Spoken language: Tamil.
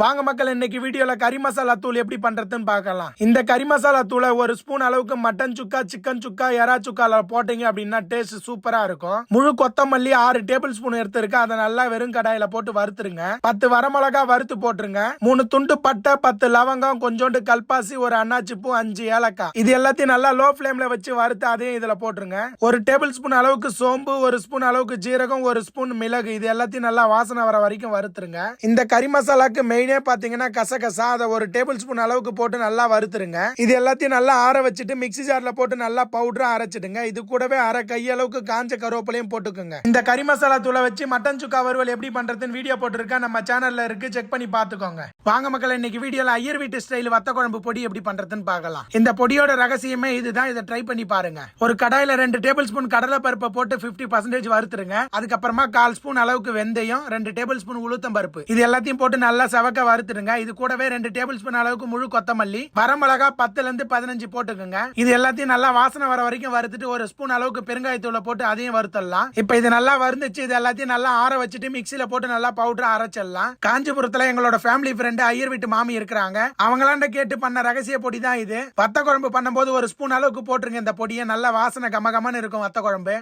வாங்க மக்கள், இன்னைக்கு வீடியோல கறி மசாலா தூள் எப்படி பண்றதுன்னு பார்க்கலாம். இந்த கறி மசாலா தூளை ஒரு ஸ்பூன் அளவுக்கு மட்டன் சுக்கா, சிக்கன் சுக்கா, எறா சுக்கால போட்டீங்க அப்படின்னா டேஸ்ட் சூப்பரா இருக்கும். முழு கொத்தமல்லி 6 டேபிள் ஸ்பூன் எடுத்துருக்கு. அதை நல்லா வெறும் கடாயில போட்டு வறுத்துருங்க. 10 வரமிளகா வறுத்து போட்டுருங்க. 3 துண்டு பட்டை, 10 லவங்கம், கொஞ்சோண்டு கல்பாசி, ஒரு அன்னாச்சி பூ, 5 ஏலக்காய். இது எல்லாத்தையும் நல்லா லோ ஃபிளேம்ல வச்சு வறுத்து அதையும் இதுல போட்டுருங்க. ஒரு டேபிள் ஸ்பூன் அளவுக்கு சோம்பு, ஒரு ஸ்பூன் அளவுக்கு ஜீரகம், ஒரு ஸ்பூன் மிளகு, இது எல்லாத்தையும் நல்லா வாசனை வர வரைக்கும் வறுத்துருங்க. இந்த கறி மசாலாக்கு மெயினே பாத்தீங்கன்னா கசகசா, அதை ஒரு டேபிள் ஸ்பூன் அளவுக்கு போட்டு நல்லா வறுத்துருங்க. இது எல்லாத்தையும் நல்லா ஆற வச்சுட்டு மிக்ஸி ஜார்ல போட்டு நல்லா பவுடரா அரைச்சிடுங்க. இது கூடவே அரை கையளவுக்கு காஞ்ச கருவேப்பிலையும் போட்டுக்கோங்க. இந்த கறி மசாலா தூளை வச்சு மட்டன் சுக்கா வறுவல் எப்படி பண்றதுன்னு வீடியோ போட்டுருக்கேன், நம்ம சேனல்ல இருக்கு, செக் பண்ணி பாத்துக்கோங்க. வாங்க மக்கள், இன்னைக்கு வீடியோல ஐயர் வீட்டு ஸ்டைல் வத்த குழம்பு பொடி எப்படி பண்றதுன்னு பார்க்கலாம். இந்த பொடியோட ரகசியமே இதுதான், இதை ட்ரை பண்ணி பாருங்க. ஒரு கடாயில 2 டேபிள் ஸ்பூன் கடலை பருப்பை போட்டு 50% வறுத்துருங்க. அதுக்கப்புறமா 1/4 ஸ்பூன் அளவுக்கு வெந்தயம், 2 டேபிள் ஸ்பூன் உளுத்தம் பருப்பு, இது எல்லாத்தையும் போட்டு நல்லா சவக்க வறுத்துருங்க. இது கூடவே 2 டேபிள் ஸ்பூன் அளவுக்கு முழு கொத்தமல்லி, வரமிளகா 10 ல இருந்து 15 போட்டுக்கோங்க. இது எல்லாத்தையும் நல்லா வாசனை வர வரைக்கும் வறுத்துட்டு ஒரு ஸ்பூன் அளவுக்கு பெருங்காயத்தூளை போட்டு அதையும் வறுத்தலாம். இப்ப இது நல்லா வறுந்துச்சு. இது எல்லாத்தையும் நல்லா ஆற வச்சுட்டு மிக்ஸில போட்டு நல்லா பவுடரா அரைச்சிடலாம். காஞ்சிபுரத்துல எங்களோட ஃபேமிலி ஃப்ரெண்ட் ஐயர் வீட்டு மாமி இருக்கிறாங்க. அவங்களாண்ட கேட்டு பண்ண ரகசிய பொடி தான் இது. வத்த குழம்பு பண்ணும்போது ஒரு ஸ்பூன் அளவுக்கு போட்டுருங்க. இந்த பொடியை நல்லா வாசனை கமகமன்னு இருக்கும் வத்த குழம்பு.